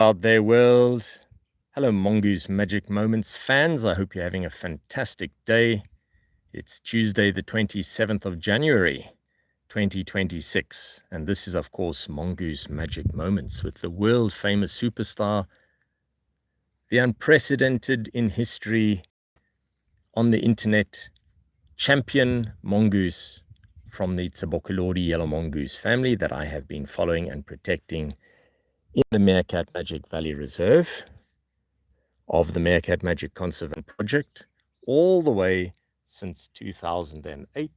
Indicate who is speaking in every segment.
Speaker 1: out there, world. Hello, Mongoose Magic Moments fans. I hope you're having a fantastic day. It's Tuesday, the 27th of January, 2026. And this is, of course, Mongoose Magic Moments with the world-famous superstar, the unprecedented in history on the internet, champion Mongoose from the TSEBOKOLODI yellow mongoose family that I have been following and protecting in the Meerkatmagic Valley Reserve of the Meerkat Magic Conservation Project all the way since 2008,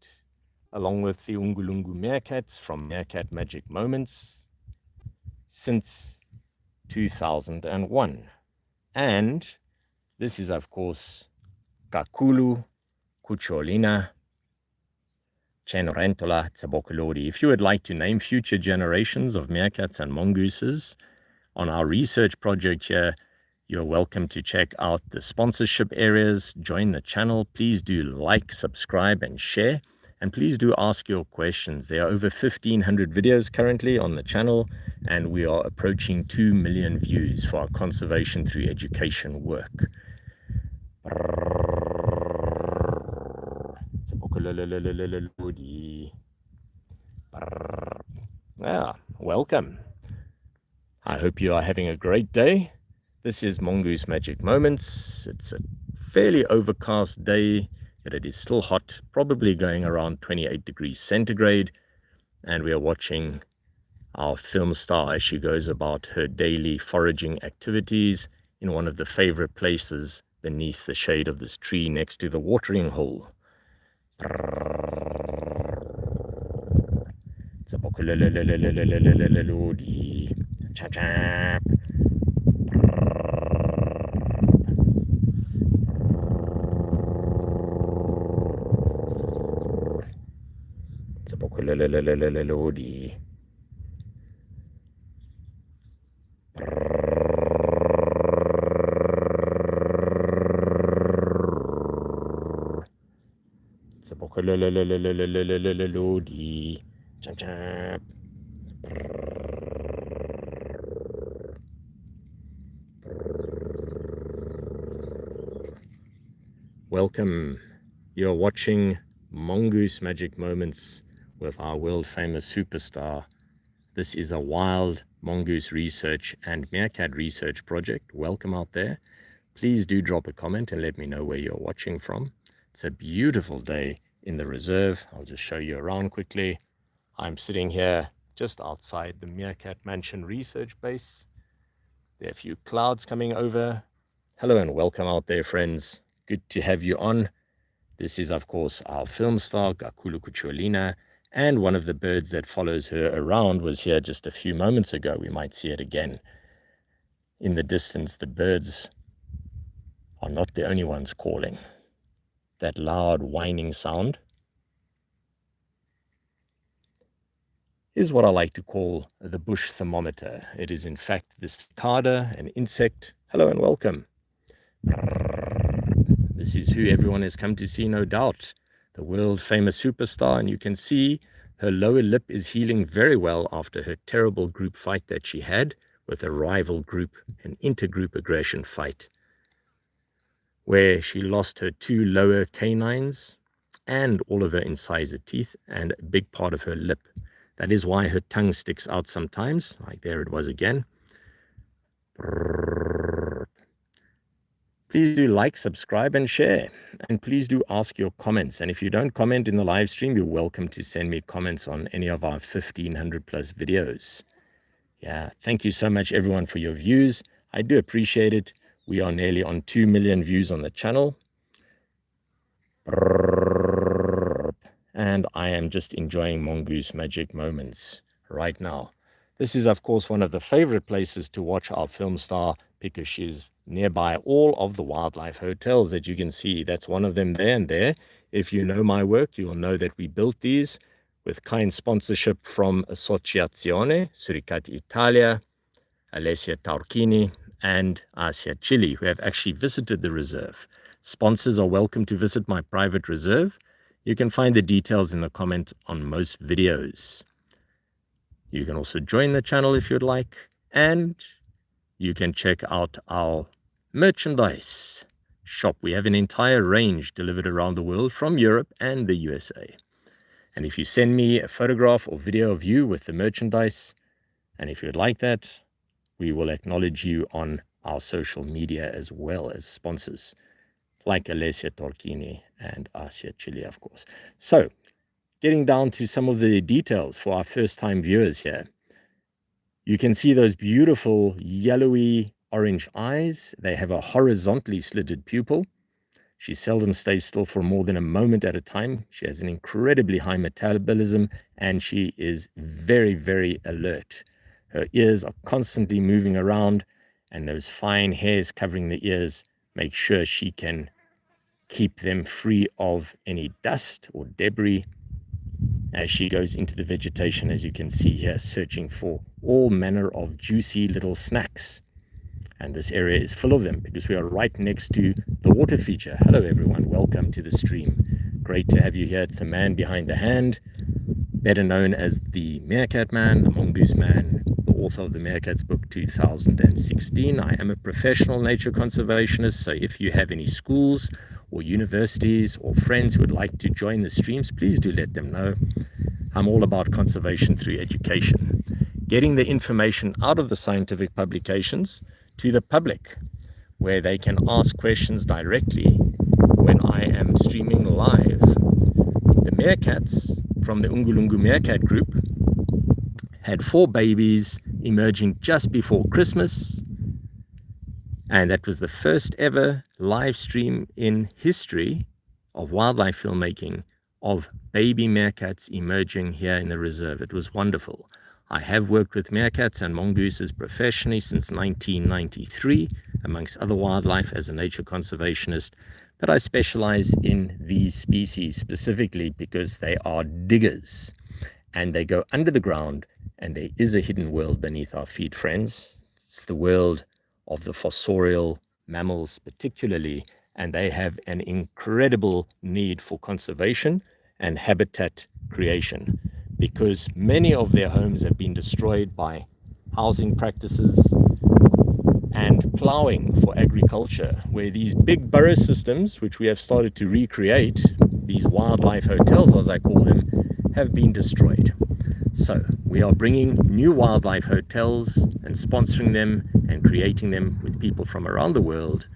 Speaker 1: along with the Ungulungu Meerkats from Meerkat Magic Moments since 2001. And this is, of course, Kakulu, Kucholina, Chenorentola, TSEBOKOLODI. If you would like to name future generations of Meerkats and Mongooses on our research project here, you're welcome to check out the sponsorship areas, join the channel. Please do like, subscribe, and share. And please do ask your questions. There are over 1,500 videos currently on the channel, and we are approaching 2 million views for our conservation through education work. Yeah, welcome. I hope you are having a great day. This is Mongoose Magic Moments. It's a fairly overcast day, but it is still hot, probably going around 28 degrees centigrade. And we are watching our film star as she goes about her daily foraging activities in one of the favorite places beneath the shade of this tree next to the watering hole. Welcome. You're watching Mongoose Magic Moments with our world-famous superstar. This is a wild mongoose research and meerkat research project. Welcome out there. Please do drop a comment and let me know where you're watching from. It's a beautiful day in the reserve. I'll just show you around quickly. I'm sitting here just outside the Meerkatmanchen research base. There are a few clouds coming over. Hello and welcome out there, friends. Good to have you on. This is, of course, our film star, Kakulu Kucholina, and one of the birds that follows her around was here just a few moments ago. We might see it again. In the distance, the birds are not the only ones calling. That loud whining sound is what I like to call the bush thermometer. It is in fact the cicada, an insect. Hello and welcome. This is who everyone has come to see, no doubt. The world famous superstar, and you can see her lower lip is healing very well after her terrible group fight that she had with a rival group, an intergroup aggression fight, where she lost her 2 lower canines and all of her incisor teeth and a big part of her lip. That is why her tongue sticks out sometimes, like there it was again. Please do like, subscribe, and share. And please do ask your comments. And if you don't comment in the live stream, you're welcome to send me comments on any of our 1,500 plus videos. Yeah, thank you so much, everyone, for your views. I do appreciate it. We are nearly on 2 million views on the channel. And I am just enjoying Mongoose Magic Moments right now. This is, of course, one of the favorite places to watch our film star because she's nearby all of the wildlife hotels that you can see. That's one of them there and there. If you know my work, you will know that we built these with kind sponsorship from Associazione Suricati Italia, Alessia Taurchini, and Asia Chile, who have actually visited the reserve. Sponsors are welcome to visit my private reserve. You can find the details in the comment on most videos. You can also join the channel if you'd like. And you can check out our merchandise shop. We have an entire range delivered around the world from Europe and the USA. And if you send me a photograph or video of you with the merchandise, and if you'd like that, we will acknowledge you on our social media as well as sponsors, like Alessia Torchini and Asia Chile, of course. So, getting down to some of the details for our first-time viewers here. You can see those beautiful yellowy orange eyes. They have a horizontally slitted pupil. She seldom stays still for more than a moment at a time. She has an incredibly high metabolism, and she is very, very alert. Her ears are constantly moving around, and those fine hairs covering the ears make sure she can keep them free of any dust or debris as she goes into the vegetation, as you can see here, searching for all manner of juicy little snacks. And this area is full of them because we are right next to the water feature. Hello everyone, welcome to the stream. Great to have you here. It's the man behind the hand, better known as the Meerkat Man, the Mongoose Man, the author of the Meerkats book 2016. I am a professional nature conservationist, so if you have any schools or universities or friends who would like to join the streams, please do let them know. I'm all about conservation through education, getting the information out of the scientific publications to the public, where they can ask questions directly when I am streaming live. The Meerkats from the Ungulungu Meerkat group had 4 babies emerging just before Christmas, and that was the first ever live stream in history of wildlife filmmaking of baby meerkats emerging here in the reserve. It was wonderful. I have worked with meerkats and mongooses professionally since 1993, amongst other wildlife, as a nature conservationist, but I specialize in these species specifically because they are diggers and they go under the ground, and there is a hidden world beneath our feet, friends. It's the world of the fossorial mammals particularly, and they have an incredible need for conservation and habitat creation because many of their homes have been destroyed by housing practices and ploughing for agriculture, where these big burrow systems, which we have started to recreate, these wildlife hotels as I call them, have been destroyed. So we are bringing new wildlife hotels and sponsoring them and creating them with people from around the world.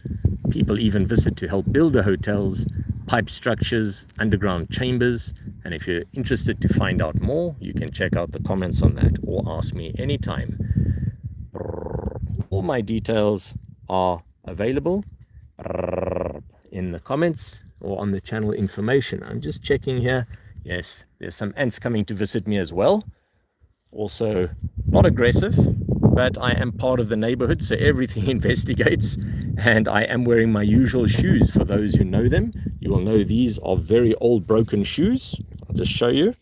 Speaker 1: People even visit to help build the hotels, pipe structures, underground chambers. And if you're interested to find out more, you can check out the comments on that or ask me anytime. All my details are available in the comments or on the channel information. I'm just checking here. Yes, there's some ants coming to visit me as well. Also, not aggressive, but I am part of the neighborhood, so everything investigates. And I am wearing my usual shoes. For those who know them, you will know these are very old broken shoes. I'll just show you.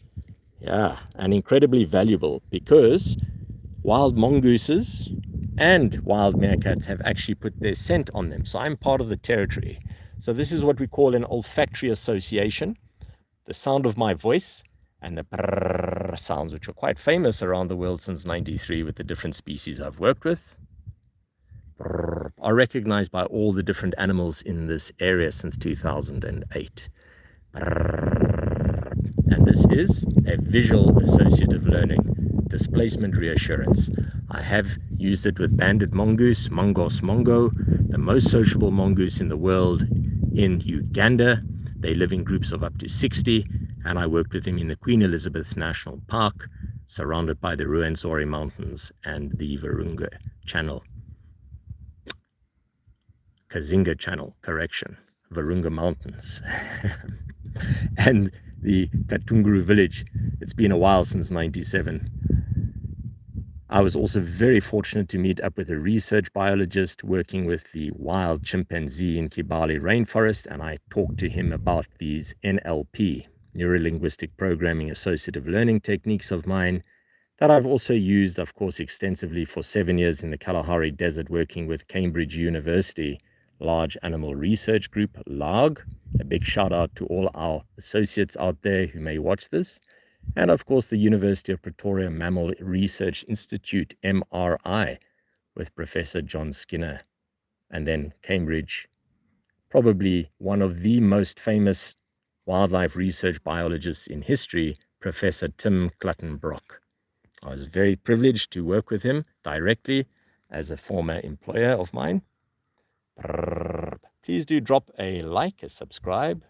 Speaker 1: Yeah, and incredibly valuable because wild mongooses and wild meerkats have actually put their scent on them. So I'm part of the territory. So this is what we call an olfactory association. The sound of my voice and the brrrr sounds, which are quite famous around the world since '93 with the different species I've worked with, are recognized by all the different animals in this area since 2008. And this is a visual associative learning displacement reassurance. I have used it with banded mongoose, Mongo, the most sociable mongoose in the world in Uganda. They live in groups of up to 60, and I worked with them in the Queen Elizabeth National Park, surrounded by the Ruwenzori Mountains and the Virunga Channel. Kazinga Channel, correction, Virunga Mountains. And the Katunguru village. It's been a while since '97. I was also very fortunate to meet up with a research biologist working with the wild chimpanzee in Kibale rainforest, and I talked to him about these NLP, neuro-linguistic programming associative learning techniques of mine that I've also used, of course, extensively for 7 years in the Kalahari Desert, working with Cambridge University Large Animal Research Group, LARG. A big shout out to all our associates out there who may watch this. And of course, the University of Pretoria Mammal Research Institute, MRI, with Professor John Skinner, and then Cambridge, probably one of the most famous wildlife research biologists in history, Professor Tim Clutton-Brock. I was very privileged to work with him directly as a former employer of mine. Please do drop a like, a subscribe,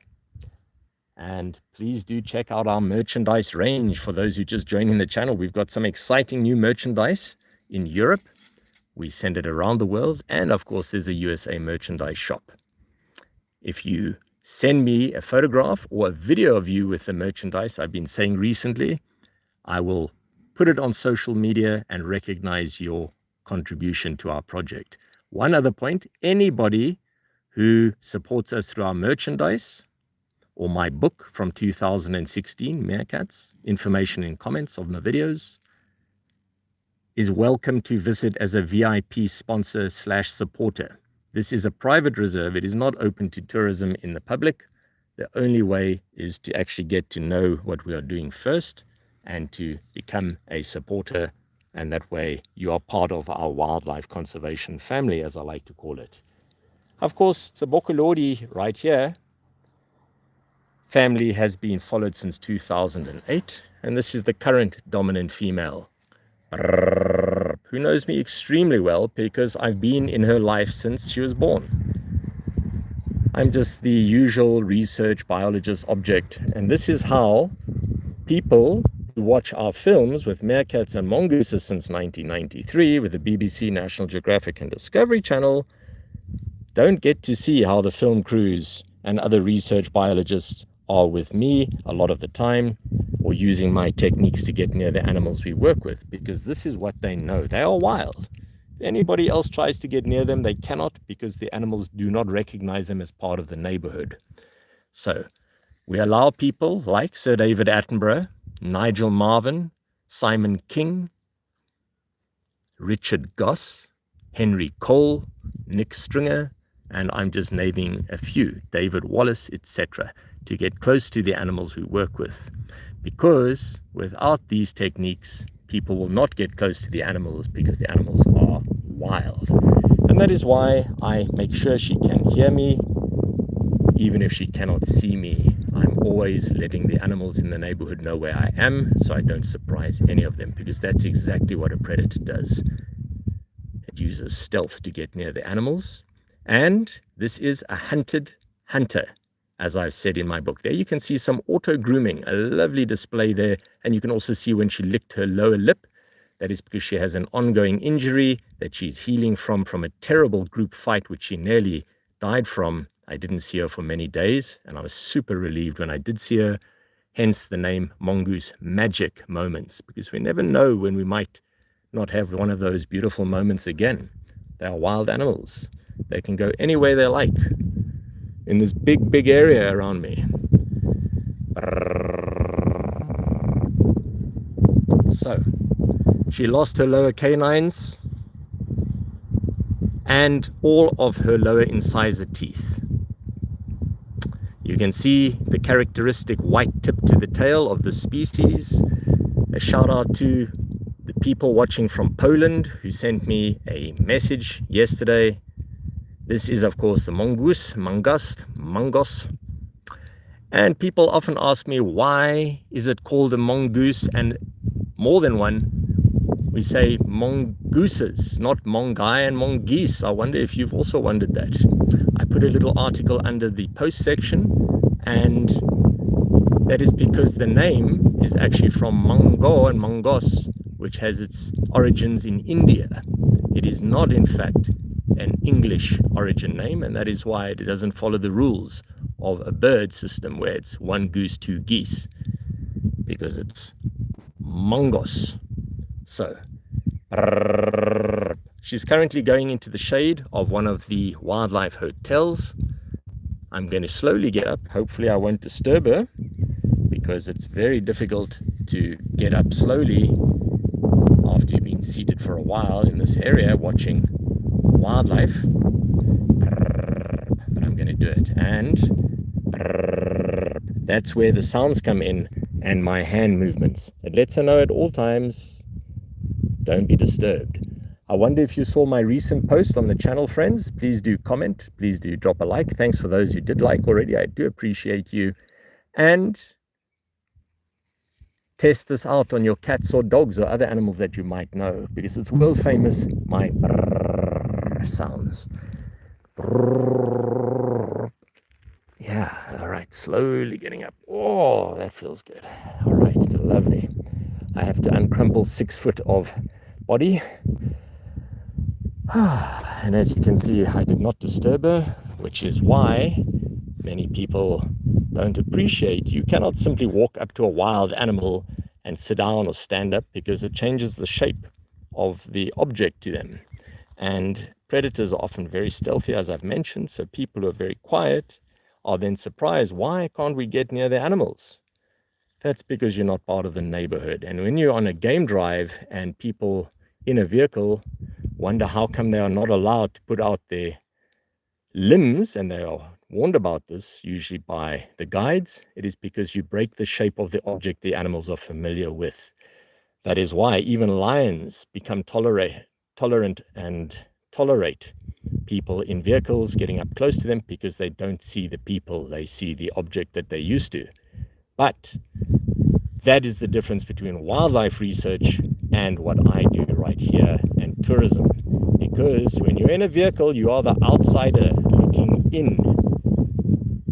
Speaker 1: and please do check out our merchandise range. For those who just joining the channel, we've got some exciting new merchandise in Europe. We send it around the world, and of course there's a USA merchandise shop. If you send me a photograph or a video of you with the merchandise I've been saying recently, I will put it on social media and recognize your contribution to our project. One other point, anybody who supports us through our merchandise or my book from 2016, Meerkats, information in comments of my videos, is welcome to visit as a VIP sponsor / supporter. This is a private reserve. It is not open to tourism in the public. The only way is to actually get to know what we are doing first and to become a supporter, and that way you are part of our wildlife conservation family, as I like to call it. Of course, TSEBOKOLODI right here, family has been followed since 2008, and this is the current dominant female, who knows me extremely well because I've been in her life since she was born. I'm just the usual research biologist object, and this is how people who watch our films with Meerkats and Mongooses since 1993 with the BBC, National Geographic and Discovery Channel don't get to see how the film crews and other research biologists are with me a lot of the time, or using my techniques to get near the animals we work with, because this is what they know. They are wild. If anybody else tries to get near them, they cannot, because the animals do not recognize them as part of the neighborhood. So we allow people like Sir David Attenborough, Nigel Marven, Simon King, Richard Goss, Henry Cole, Nick Stringer, and I'm just naming a few, David Wallace, etc., to get close to the animals we work with. Because without these techniques, people will not get close to the animals because the animals are wild. And that is why I make sure she can hear me, even if she cannot see me. I'm always letting the animals in the neighborhood know where I am, so I don't surprise any of them, because that's exactly what a predator does. It uses stealth to get near the animals. And this is a hunted hunter, as I've said in my book. There you can see some auto-grooming, a lovely display there. And you can also see when she licked her lower lip, that is because she has an ongoing injury that she's healing from a terrible group fight, which she nearly died from. I didn't see her for many days, and I was super relieved when I did see her. Hence the name Mongoose Magic Moments, because we never know when we might not have one of those beautiful moments again. They are wild animals. They can go anywhere they like in this big area around me. So she lost her lower canines and all of her lower incisor teeth. You can see the characteristic white tip to the tail of the species. A shout out to the people watching from Poland who sent me a message yesterday. This is, of course, the mongoose, mangouste. And people often ask me, why is it called a mongoose and more than one? We say mongooses, not mongai and mongoose. I wonder if you've also wondered that. I put a little article under the post section, and that is because the name is actually from Mungo and Mangos, which has its origins in India. It is not, in fact, an English origin name, and that is why it doesn't follow the rules of a bird system where it's one goose, two geese, because it's Mongos. So she's currently going into the shade of one of the wildlife hotels. I'm going to slowly get up. Hopefully I won't disturb her, because it's very difficult to get up slowly after you've been seated for a while in this area watching wildlife. But I'm going to do it, and that's where the sounds come in, and my hand movements. It lets her know at all times, don't be disturbed. I wonder if you saw my recent post on the channel, friends. Please do comment. Please do drop a like. Thanks for those who did like already. I do appreciate you. And test this out on your cats or dogs or other animals that you might know, because it's world famous, my brrr sounds. Brrr. Yeah, all right, slowly getting up. Oh, that feels good. All right, lovely. I have to uncrumple 6 foot of body. And as you can see, I did not disturb her, which is why many people don't appreciate. You cannot simply walk up to a wild animal and sit down or stand up, because it changes the shape of the object to them. And predators are often very stealthy, as I've mentioned, so people who are very quiet are then surprised, why can't we get near the animals? That's because you're not part of the neighborhood. And when you're on a game drive and people in a vehicle wonder how come they are not allowed to put out their limbs, and they are warned about this usually by the guides, it is because you break the shape of the object the animals are familiar with. That is why even lions become tolerant and tolerate people in vehicles getting up close to them, because they don't see the people, they see the object that they're used to. But that is the difference between wildlife research and what I do right here, and tourism. Because when you're in a vehicle, you are the outsider looking in.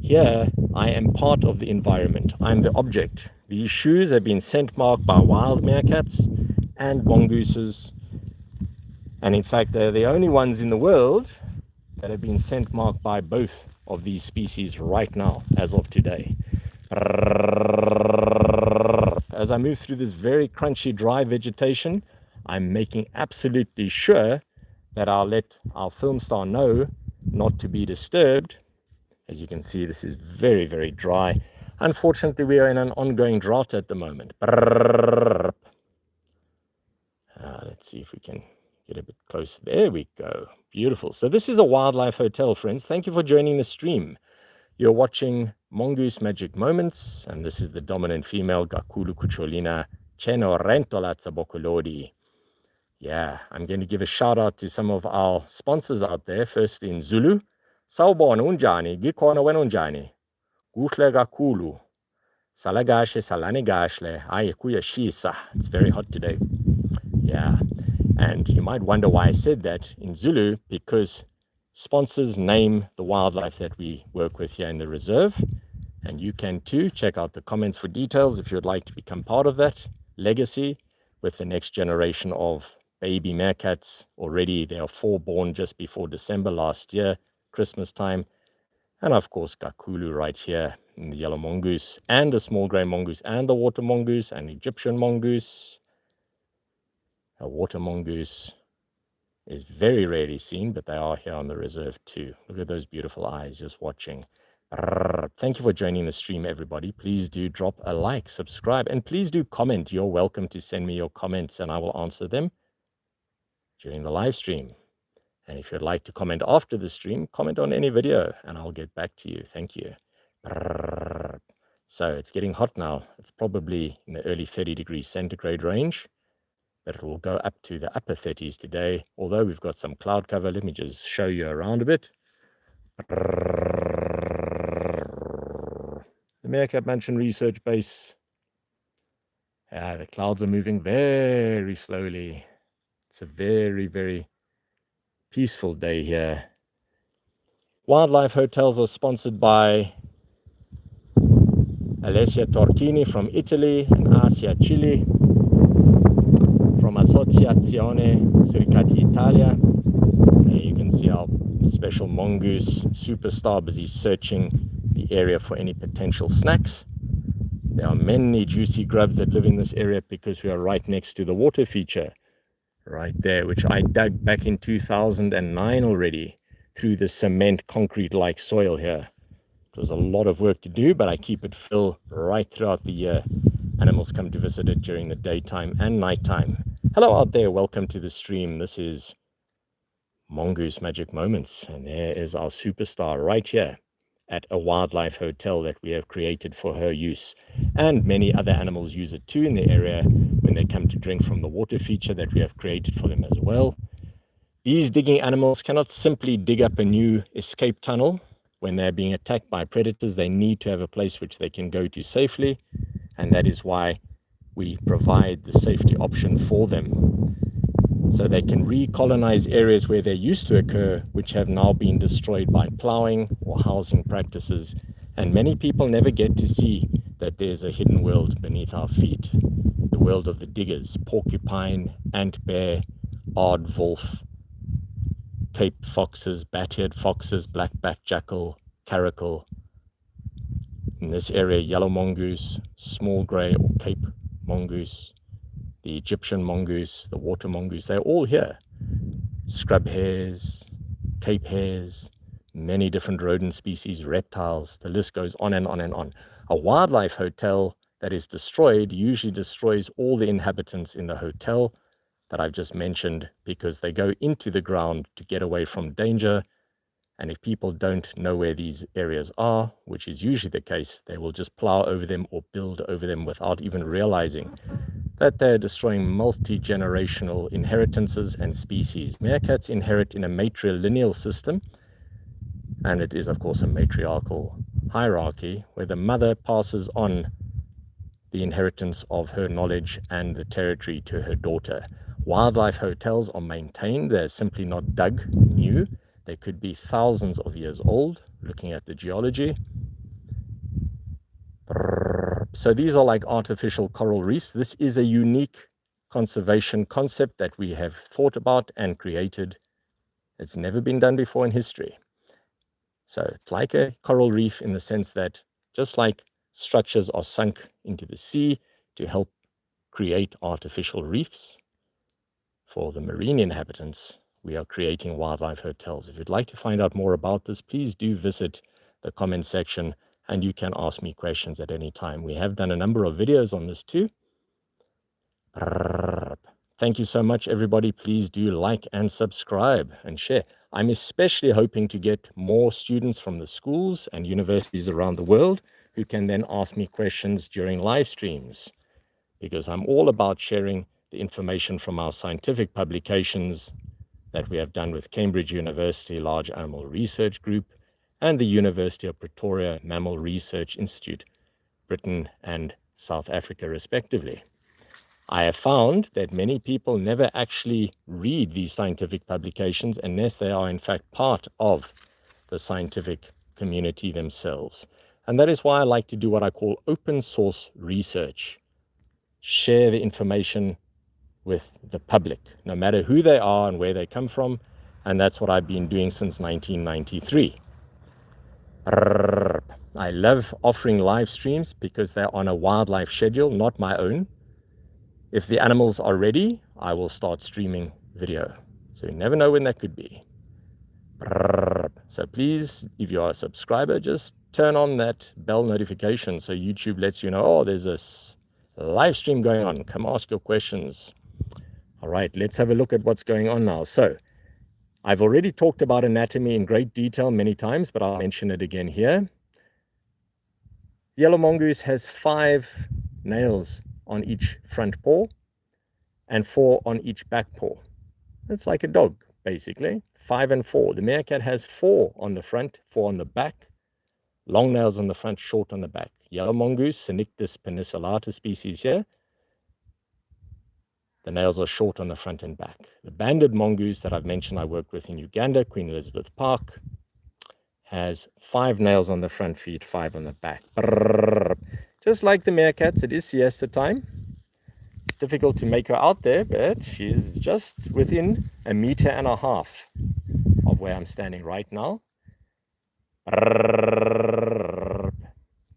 Speaker 1: Here, I am part of the environment. I'm the object. These shoes have been scent marked by wild meerkats and mongooses. And in fact, they're the only ones in the world that have been scent marked by both of these species right now, as of today. As I move through this very crunchy, dry vegetation, I'm making absolutely sure that I'll let our film star know not to be disturbed. As you can see, this is very, very dry. Unfortunately, we are in an ongoing drought at the moment. Let's see if we can get a bit closer. There we go. Beautiful. So this is a wildlife hotel, friends. Thank you for joining the stream. You're watching Mongoose Magic Moments, and this is the dominant female, Gakulu Kucholina Chenorentola TSEBOKOLODI. Yeah, I'm going to give a shout out to some of our sponsors out there. First in Zulu. Sawubona unjani, gikhona wena unjani, kuhle kakhulu, salagashe salane gashle, hayi kuyashisa. It's very hot today. Yeah, and you might wonder why I said that in Zulu, because sponsors name the wildlife that we work with here in the reserve, and you can too. Check out the comments for details if you'd like to become part of that legacy with the next generation of baby meerkats. Already there are 4 born just before December last year, Christmas time. And of course Gakulu right here in the yellow mongoose, and the small grey mongoose, and the water mongoose, and Egyptian mongoose. A water mongoose is very rarely seen, but they are here on the reserve too. Look at those beautiful eyes just watching. Thank you for joining the stream, everybody. Please do drop a like, subscribe, and please do comment. You're welcome to send me your comments and I will answer them during the live stream. And if you'd like to comment after the stream, comment on any video and I'll get back to you. Thank you. So it's getting hot now. It's probably in the early 30 degrees centigrade range, but it will go up to the upper 30s today, although we've got some cloud cover. Let me just show you around a bit. The Meerkatmansion research base. The clouds are moving very slowly. It's a very, very peaceful day here. Wildlife hotels are sponsored by Alessia Torchini from Italy and Asia Chile, from Associazione Suricati Italia. There you can see our special mongoose superstar busy searching the area for any potential snacks. There are many juicy grubs that live in this area because we are right next to the water feature right there, which I dug back in 2009 already through the cement concrete like soil here. It was a lot of work to do, but I keep it full right throughout the year. Animals come to visit it during the daytime and nighttime. Hello out there, welcome to the stream. This is Mongoose Magic Moments, and there is our superstar right here at a wildlife hotel that we have created for her use. And many other animals use it too in the area when they come to drink from the water feature that we have created for them as well. These digging animals cannot simply dig up a new escape tunnel. When they're being attacked by predators, they need to have a place which they can go to safely, and that is why we provide the safety option for them, so they can recolonize areas where they used to occur, which have now been destroyed by ploughing or housing practices. And many people never get to see that there's a hidden world beneath our feet, the world of the diggers: porcupine, ant bear, aardwolf, Cape foxes, bat-eared foxes, black-backed jackal, caracal. In this area, yellow mongoose, small grey or Cape mongoose, the Egyptian mongoose, the water mongoose, they're all here. Scrub hares, Cape hares, many different rodent species, reptiles, the list goes on and on and on. A wildlife hotel that is destroyed usually destroys all the inhabitants in the hotel that I've just mentioned, because they go into the ground to get away from danger. And if people don't know where these areas are, which is usually the case, they will just plow over them or build over them without even realizing that they're destroying multi-generational inheritances and species. Meerkats inherit in a matrilineal system, and it is, of course, a matriarchal hierarchy where the mother passes on the inheritance of her knowledge and the territory to her daughter. Wildlife hotels are maintained. They're simply not dug new. They could be thousands of years old, looking at the geology. So these are like artificial coral reefs. This is a unique conservation concept that we have thought about and created. It's never been done before in history. So it's like a coral reef in the sense that just like structures are sunk into the sea to help create artificial reefs for the marine inhabitants, we are creating wildlife hotels. If you'd like to find out more about this, please do visit the comment section and you can ask me questions at any time. We have done a number of videos on this too. Thank you so much, everybody. Please do like and subscribe and share. I'm especially hoping to get more students from the schools and universities around the world who can then ask me questions during live streams, because I'm all about sharing the information from our scientific publications that we have done with Cambridge University Large Animal Research Group and the University of Pretoria Mammal Research Institute, Britain and South Africa, respectively. I have found that many people never actually read these scientific publications unless they are in fact part of the scientific community themselves. And that is why I like to do what I call open source research. Share the information with the public, no matter who they are and where they come from. And that's what I've been doing since 1993. I love offering live streams because they're on a wildlife schedule, not my own. If the animals are ready, I will start streaming video. So you never know when that could be. So please, if you are a subscriber, just turn on that bell notification so YouTube lets you know, oh, there's this live stream going on. Come ask your questions. All right, let's have a look at what's going on now. So I've already talked about anatomy in great detail many times, but I'll mention it again here. Yellow mongoose has 5 nails on each front paw and 4 on each back paw. It's like a dog, basically. 5 and 4. The meerkat has 4 on the front, 4 on the back. Long nails on the front, short on the back. Yellow mongoose, cynictispenicillata species here. The nails are short on the front and back. The banded mongoose that I've mentioned I worked with in Uganda, Queen Elizabeth Park, has 5 nails on the front feet, 5 on the back. Just like the meerkats, it is siesta time. It's difficult to make her out there, but she's just within 1.5 meters of where I'm standing right now.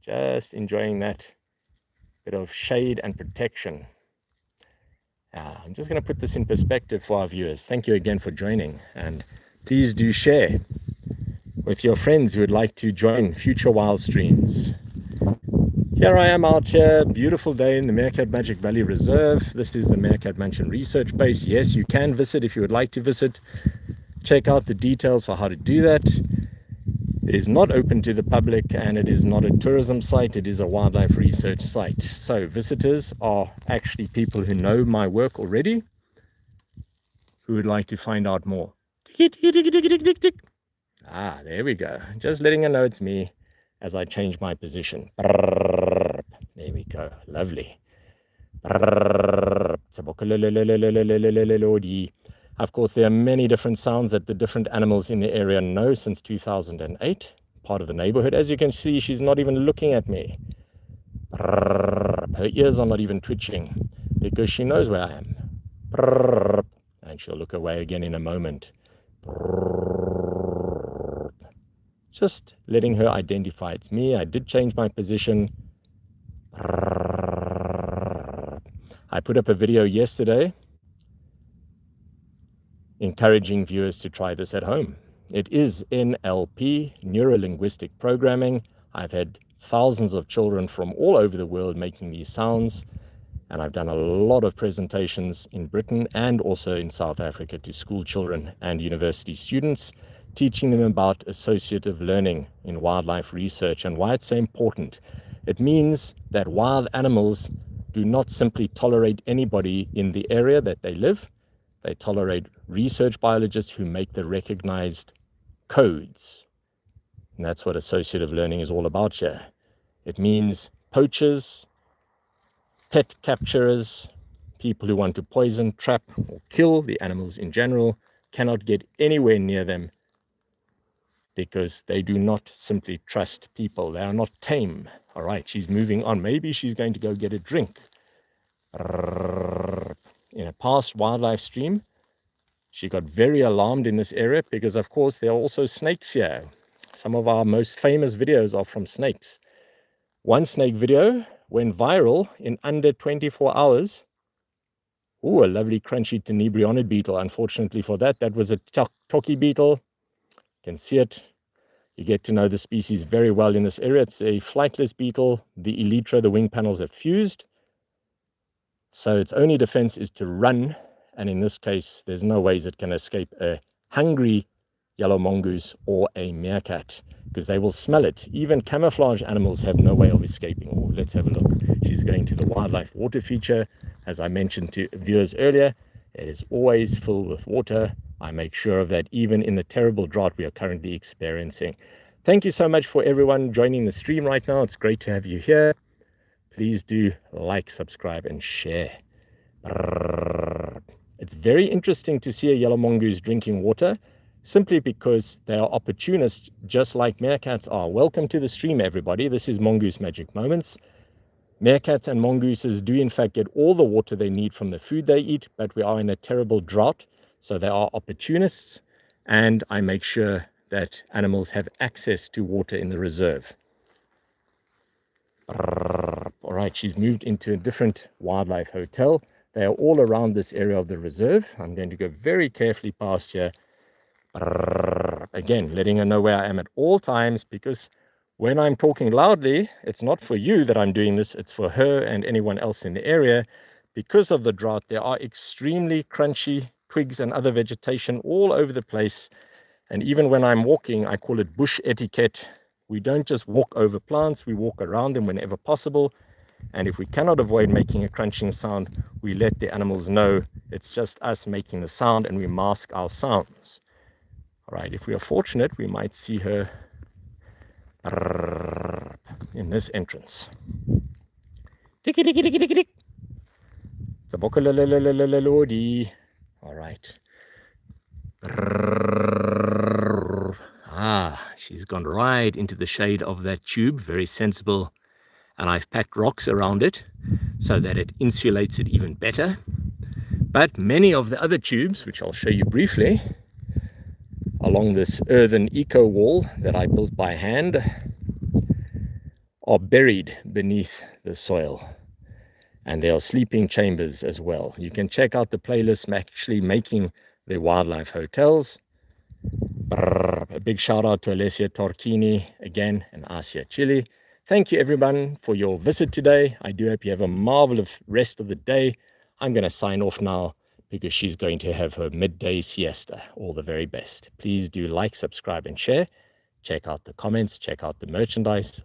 Speaker 1: Just enjoying that bit of shade and protection. I'm just going to put this in perspective for our viewers. Thank you again for joining, and please do share with your friends who would like to join future wild streams. Here I am out here, beautiful day in the Meerkatmagic Valley Reserve. This is the Meerkatmanchen Research Base. Yes, you can visit if you would like to visit. Check out the details for how to do that. It is not open to the public and it is not a tourism site. It is a wildlife research site. So visitors are actually people who know my work already, who would like to find out more. Ah, there we go. Just letting her know it's me as I change my position. There we go. Lovely. Of course, there are many different sounds that the different animals in the area know since 2008. Part of the neighborhood. As you can see, she's not even looking at me. Her ears are not even twitching because she knows where I am. And she'll look away again in a moment. Just letting her identify it's me. I did change my position. I put up a video yesterday encouraging viewers to try this at home. It is NLP, Neuro-Linguistic Programming. I've had thousands of children from all over the world making these sounds, and I've done a lot of presentations in Britain and also in South Africa to school children and university students, teaching them about associative learning in wildlife research and why it's so important. It means that wild animals do not simply tolerate anybody in the area that they live. They tolerate research biologists who make the recognized codes. And that's what associative learning is all about here. It means poachers, pet capturers, people who want to poison, trap, or kill the animals in general cannot get anywhere near them because they do not simply trust people. They are not tame. All right, she's moving on. Maybe she's going to go get a drink. In a past wildlife stream, she got very alarmed in this area because, of course, there are also snakes here. Some of our most famous videos are from snakes. One snake video went viral in under 24 hours. Ooh, a lovely crunchy tenebrionid beetle. Unfortunately for that, that was a toki beetle. You can see it. You get to know the species very well in this area. It's a flightless beetle. The elytra, the wing panels, have fused. So its only defense is to run. And in this case, there's no ways it can escape a hungry yellow mongoose or a meerkat because they will smell it. Even camouflage animals have no way of escaping. Oh, let's have a look. She's going to the wildlife water feature. As I mentioned to viewers earlier, it is always filled with water. I make sure of that even in the terrible drought we are currently experiencing. Thank you so much for everyone joining the stream right now. It's great to have you here. Please do like, subscribe, and share. It's very interesting to see a yellow mongoose drinking water simply because they are opportunists just like meerkats are. Welcome to the stream, everybody. This is Mongoose Magic Moments. Meerkats and mongooses do in fact get all the water they need from the food they eat, but we are in a terrible drought, so they are opportunists, and I make sure that animals have access to water in the reserve. All right, she's moved into a different wildlife hotel. They are all around this area of the reserve. I'm going to go very carefully past here. Again, letting her know where I am at all times, because when I'm talking loudly, it's not for you that I'm doing this, it's for her and anyone else in the area. Because of the drought, there are extremely crunchy twigs and other vegetation all over the place. And even when I'm walking, I call it bush etiquette. We don't just walk over plants, we walk around them whenever possible. And if we cannot avoid making a crunching sound, we let the animals know it's just us making the sound, and we mask our sounds. All right, if we are fortunate, we might see her in this entrance. TSEBOKOLODI. All right. Ah, she's gone right into the shade of that tube. Very sensible. And I've packed rocks around it so that it insulates it even better. But many of the other tubes, which I'll show you briefly, along this earthen eco wall that I built by hand, are buried beneath the soil. And there are sleeping chambers as well. You can check out the playlist actually making the wildlife hotels. A big shout out to Alessia Torchini again and Asia Chile. Thank you everyone for your visit today. I do hope you have a marvelous rest of the day. I'm going to sign off now because she's going to have her midday siesta. All the very best. Please do like, subscribe, and share. Check out the comments, check out the merchandise.